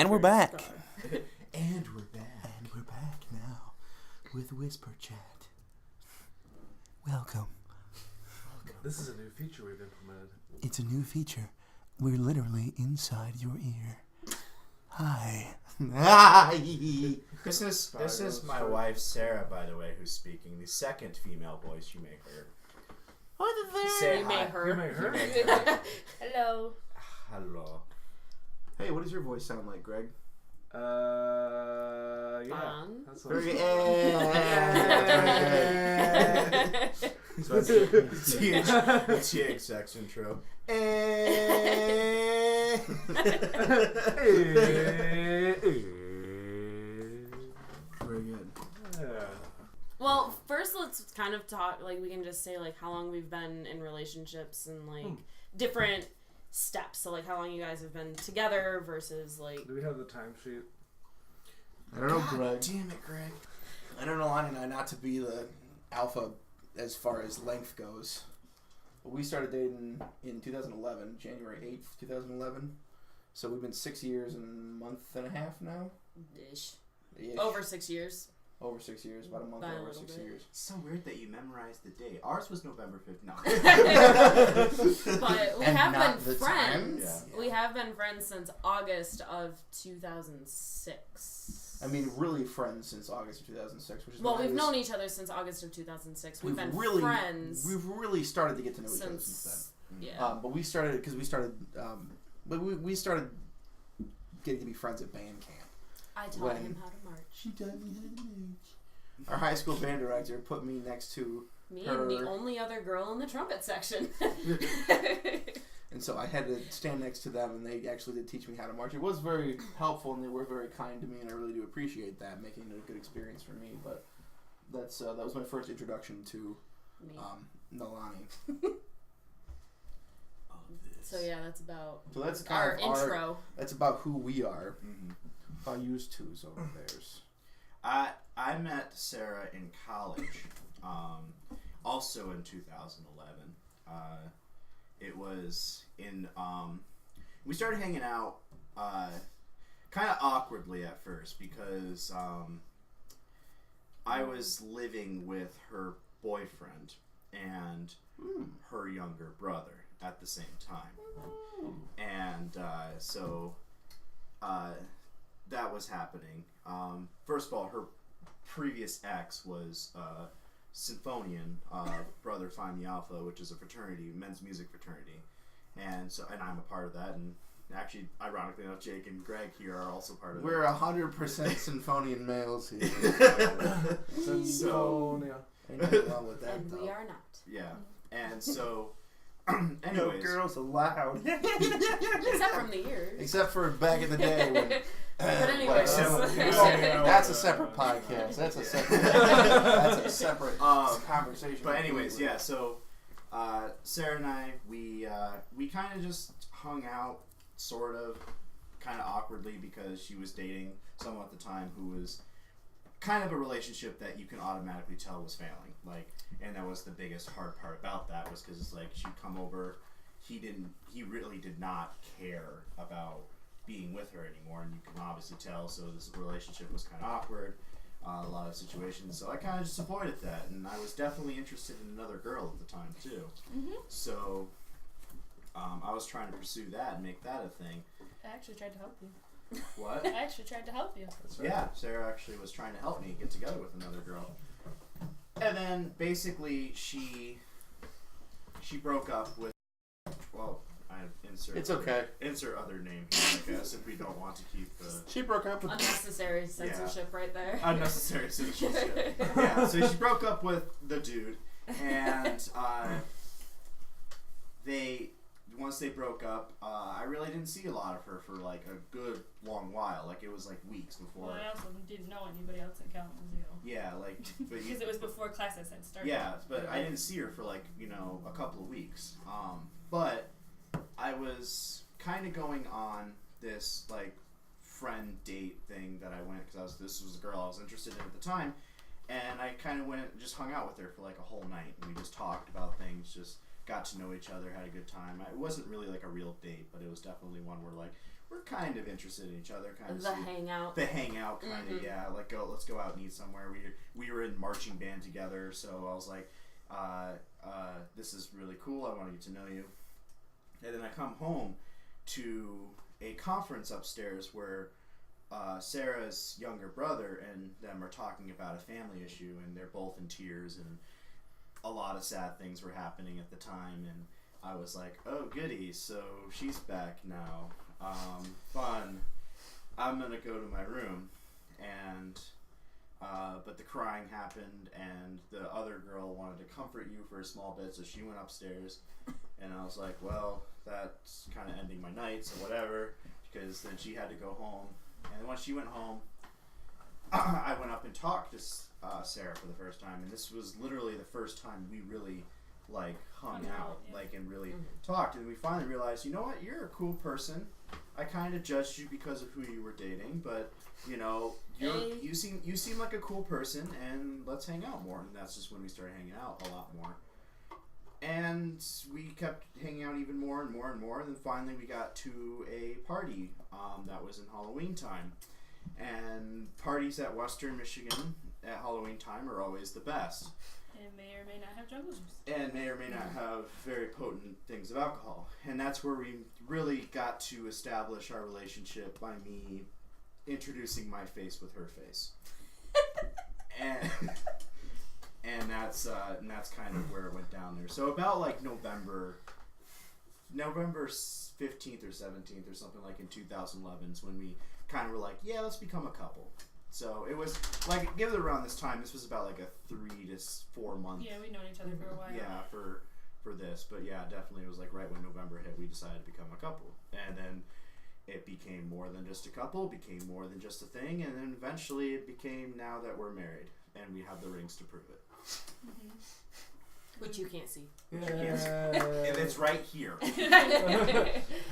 And we're back. And we're back. And we're back now with Whisper Chat. Welcome. This is a new feature we've implemented. It's a new feature. We're literally inside your ear. Hi. This is my wife Sarah, by the way, who's speaking. The second female voice you may hear. Say You hi. may her. You may her. Hello. Hello. Hey, what does your voice sound like, Greg? Yeah. Fun. That's Very what So that's the TX sex intro. Very good. Yeah. Well, first let's kind of talk, like, we can just say, like, how long we've been in relationships and, like, different steps. So, like, how long you guys have been together versus, like... Do we have the timesheet? I don't know, Greg. Damn it, Greg. I don't know, Lonnie and I, not to be the alpha as far as length goes. But we started dating in 2011, January 8th, 2011. So we've been 6 years and a month and a half now. Ish. Ish. Over 6 years. Over 6 years, about a month By a over little 6 bit. years. It's so weird that you memorized the date. Ours was November 5th. No. But we And have not been the friends. time. Yeah. We have been friends since August of 2006. I mean, really friends since August of 2006, which is Well, when I we've was- known each other since August of 2006. We've been really, friends We've really started to get to know each other since since... then. Yeah. But we started because we started getting to be friends at band camp. I taught when- him how to march. She taught me how to march. Our high school band director put me next to Me her, and the only other girl in the trumpet section. and so I had to stand next to them, and they actually did teach me how to march. It was very helpful, and they were very kind to me, and I really do appreciate that, making it a good experience for me. But that was my first introduction to Me. Nalani. So yeah, that's about So that's kind our of intro. That's about who we are. Mm-hmm. How used to's over theirs. I met Sarah in college, also in 2011. It was in, we started hanging out kind of awkwardly at first because I was living with her boyfriend and her younger brother at the same time. And so that was happening. First of all, her previous ex was Symphonian, Brother Find the Alpha, which is a fraternity, men's music fraternity, and I'm a part of that. And actually, ironically enough, Jake and Greg here are also part of it. We're 100% Symphonian males here. Symphonia. Ain't nothing wrong with that, And though. we are not. Yeah, and so, No anyways, girls allowed. Except from the years. Except for back in the day when... But anyways. That's a separate podcast. That's a separate conversation. But anyways, yeah. So Sarah and I, we kind of just hung out, sort of, kind of awkwardly because she was dating someone at the time who was kind of a relationship that you can automatically tell was failing. Like, and that was the biggest hard part about that was because it's like she'd come over, he really did not care about being with her anymore, and you can obviously tell. So this relationship was kind of awkward, a lot of situations. So I kind of just avoided that, and I was definitely interested in another girl at the time too. Mm-hmm. So I was trying to pursue that and make that a thing. I actually tried to help you. What? I actually tried to help you. That's right. Yeah, Sarah actually was trying to help me get together with another girl, and then basically she broke up with. Well, I insert. It's okay. Insert other name here, I guess, if we don't want to keep the She broke up with... Unnecessary censorship right there. unnecessary censorship. Yeah, so she broke up with the dude, and once they broke up, I really didn't see a lot of her for like a good long while. Like it was like weeks before. Well, I also didn't know anybody else in Kalamazoo. Yeah, like Because it was before classes had started. Yeah, but I didn't see her for like a couple of weeks. But I was kind of going on this like friend date thing that I went because this was a girl I was interested in at the time, and I kind of went and just hung out with her for like a whole night, and we just talked about things, just got to know each other, had a good time. It wasn't really like a real date, but it was definitely one where like we're kind of interested in each other, kind of The hangout. the hangout kind of, Mhm. yeah, like let's go out and eat somewhere. We were in marching band together, so I was like, this is really cool. I want to get to know you. And then I come home to a conference upstairs where Sarah's younger brother and them are talking about a family issue, and they're both in tears, and a lot of sad things were happening at the time, and I was like, oh goody, so she's back now. Fun. I'm gonna go to my room, and but the crying happened, and the other girl wanted to comfort you for a small bit, so she went upstairs, and I was like, well, that's kind of ending my night, so whatever, because then she had to go home, and once she went home, I went up and talked to Sarah for the first time, and this was literally the first time we really like hung out, Yeah. like, and really talked, and we finally realized, you know what, you're a cool person. I kind of judged you because of who you were dating, but you know, you seem like a cool person, and let's hang out more. And that's just when we started hanging out a lot more. And we kept hanging out even more and more and more. And then finally, we got to a party that was in Halloween time. And parties at Western Michigan at Halloween time are always the best. And may or may not have jungle juice. And may or may not have very potent things of alcohol. And that's where we really got to establish our relationship by me introducing my face with her face. and that's kind of where it went down there. So about like November 15th or 17th or something, like in 2011 is when we kind of were like, yeah, let's become a couple. So it was like, give it around this time. This was about like a 3 to 4 month. Yeah, we've known each other for a while. Yeah, for this, but yeah, definitely it was like right when November hit, we decided to become a couple, and then it became more than just a couple, became more than just a thing, and then eventually it became now that we're married and we have the rings to prove it. Mm-hmm. Which you can't see. And it's right here.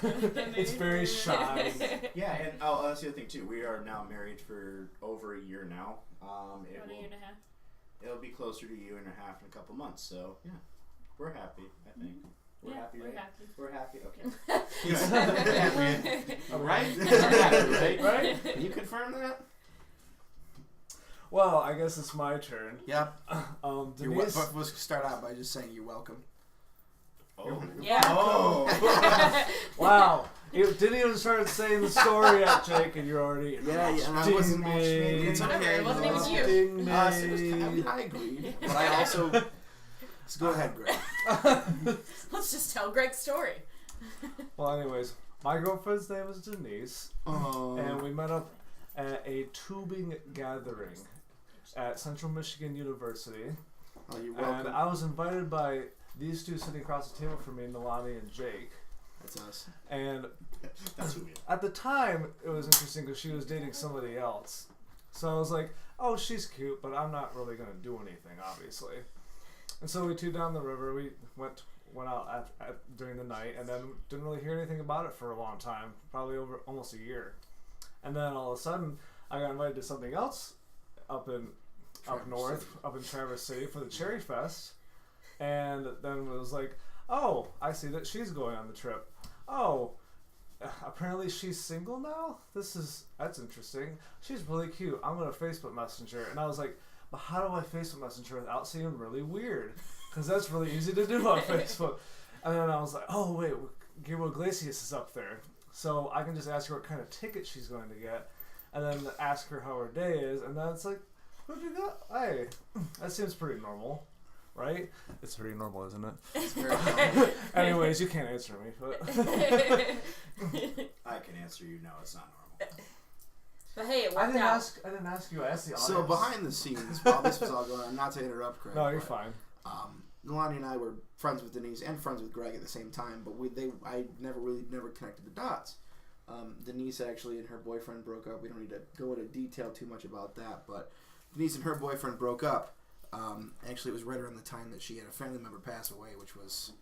It's very shy. Yeah, and that's the other thing too. We are now married for over a year now. About a year and a half. It'll be closer to a year and a half in a couple months. So yeah, we're happy. I think we're happy, right? We're happy. We're happy. Okay. Right? Can you confirm that? Well, I guess it's my turn. Yeah. Denise. But let's start out by just saying you're welcome. Oh. Yeah. Oh. Wow. You didn't even start saying the story yet, Jake, and you're already. Yeah, and I wasn't me. It's okay. It wasn't even you. Ding me. I agreed, but I also. So go ahead, Greg. Let's just tell Greg's story. Well, anyways, my girlfriend's name is Denise, and we met up at a tubing gathering at Central Michigan University. Oh, you're welcome. And I was invited by these two sitting across the table from me, Nalani and Jake. That's us. And That's who we are. at the time, it was interesting because she was dating somebody else. So I was like, oh, she's cute, but I'm not really going to do anything, obviously. And so we tubed down the river. We went out during the night, and then didn't really hear anything about it for a long time, probably over almost a year. And then all of a sudden, I got invited to something else up north, up in Traverse City for the Cherry Fest. And then it was like, oh, I see that she's going on the trip. Oh, apparently she's single now? That's interesting. She's really cute. I'm going to Facebook Messenger. And I was like, but how do I Facebook Messenger without seeming really weird? Because that's really easy to do on Facebook. And then I was like, oh, wait, Gabriel Iglesias is up there. So I can just ask her what kind of ticket she's going to get. And then ask her how her day is. And then it's like, who'd you got? Hey, that seems pretty normal. Right? It's pretty normal, isn't it? It's very normal. Anyways, you can't answer me. But I can answer you. No, it's not normal. But hey, it I worked didn't out. ask you. I asked the audience. So behind the scenes, while this was all going on, not to interrupt, Greg. No, you're but, fine. Nalani and I were friends with Denise and friends with Greg at the same time, but I never connected the dots. Denise actually and her boyfriend broke up. We don't need to go into detail too much about that, but Denise and her boyfriend broke up. Actually, it was right around the time that she had a family member pass away, which was,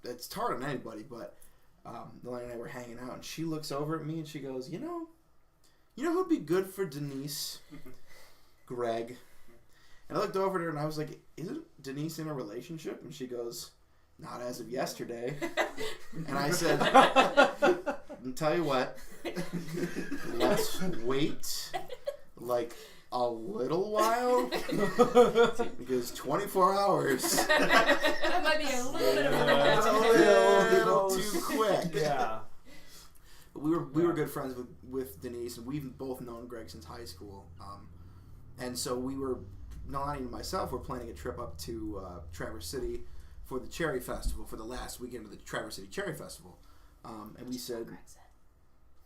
it's hard on anybody, but Nalani and I were hanging out, and she looks over at me and she goes, you know who'd be good for Denise? Greg. And I looked over at her and I was like, isn't Denise in a relationship? And she goes, not as of yesterday. And I said, I'll tell you what. Let's wait like a little while because 24 hours. That might be a little bit of That's a little too quick. Yeah. We were good friends with Denise, and we've both known Greg since high school. And so we were, Nalani and myself, were planning a trip up to Traverse City for the Cherry Festival, for the last weekend of the Traverse City Cherry Festival. And we said,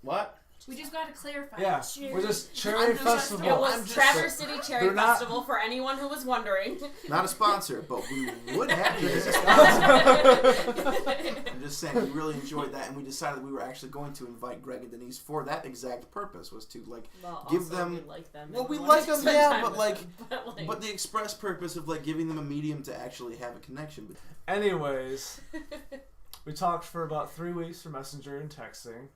what? We just got to clarify. Yeah, we're just Cherry Festival. It was Traverse City Cherry They're not- Festival for anyone who was wondering. Not a sponsor, but we would have you as a sponsor. I'm just saying, we really enjoyed that, and we decided we were actually going to invite Greg and Denise for that exact purpose, was to Well, give also, them. we like them. Well, and we wanted like to them, spend yeah, time but with like, them. but the express purpose of like giving them a medium to actually have a connection. Anyways, we talked for about 3 weeks for Messenger and texting.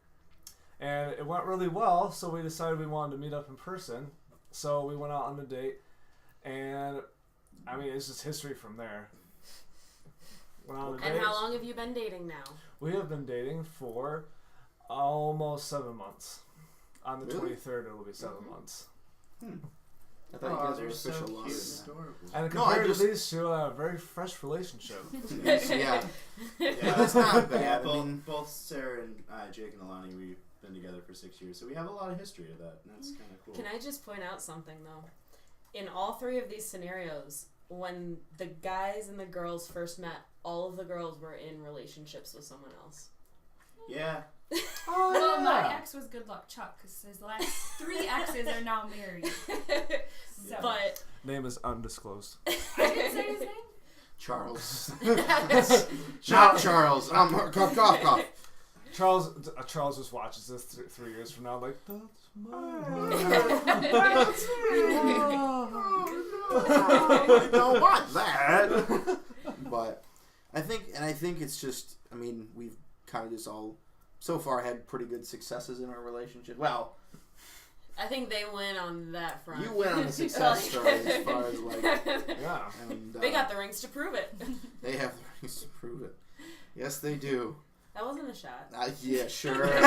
And it went really well, so we decided we wanted to meet up in person. So we went out on a date, and I mean, it's just history from there. Went on a And date. how long have you been dating now? We have been dating for almost 7 months. On the Really? 23rd, it'll be 7 months. I thought you guys were official longer adorable. And No, I compared just- to these two, a very fresh relationship. than that. Yeah, Yeah, it's not bad. Yeah, I both, mean, both Sarah and Jake and Alani, we've been together for 6 years, so we have a lot of history of that, and that's kind of cool. Can I just point out something though? In all three of these scenarios, when the guys and the girls first met, all of the girls were in relationships with someone else. Yeah. Well, my ex was Good Luck Chuck because his last 3 exes are now married. So. But Name is undisclosed. I didn't say his name. Charles. Not Charles. Cough. Charles just watches this 3 years from now, like, that's I don't want that. But I think it's just, I mean, we've kind of just all so far had pretty good successes in our relationship. Well, I think they win on that front. you went on a success story as far as like, yeah. and, They got the rings to prove it. they have the rings to prove it. Yes, they do. That wasn't a shot. Yeah, sure. They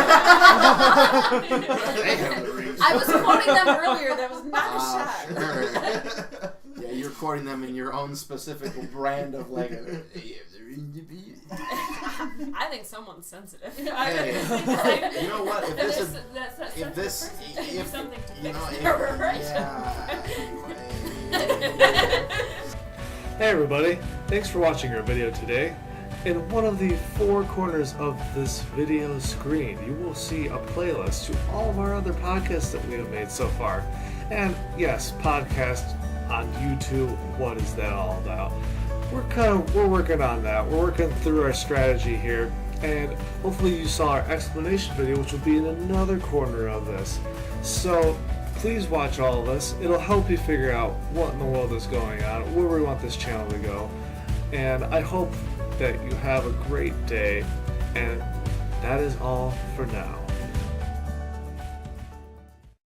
have the rings. I was quoting them earlier. That was not a shot. Sure. Yeah, you're quoting them in your own specific brand of like. They have the ring to be. I think someone's sensitive. Hey, you know what? If this is, That's if this, if something to you know, fix. if, Right. yeah. Hey everybody, thanks for watching our video today. In one of the 4 corners of this video screen, you will see a playlist to all of our other podcasts that we have made so far. And yes, podcast on YouTube, what is that all about? We're working on that. We're working through our strategy here, and hopefully you saw our explanation video, which will be in another corner of this. So please watch all of this. It'll help you figure out what in the world is going on, where we want this channel to go. And I hope that you have a great day, and that is all for now.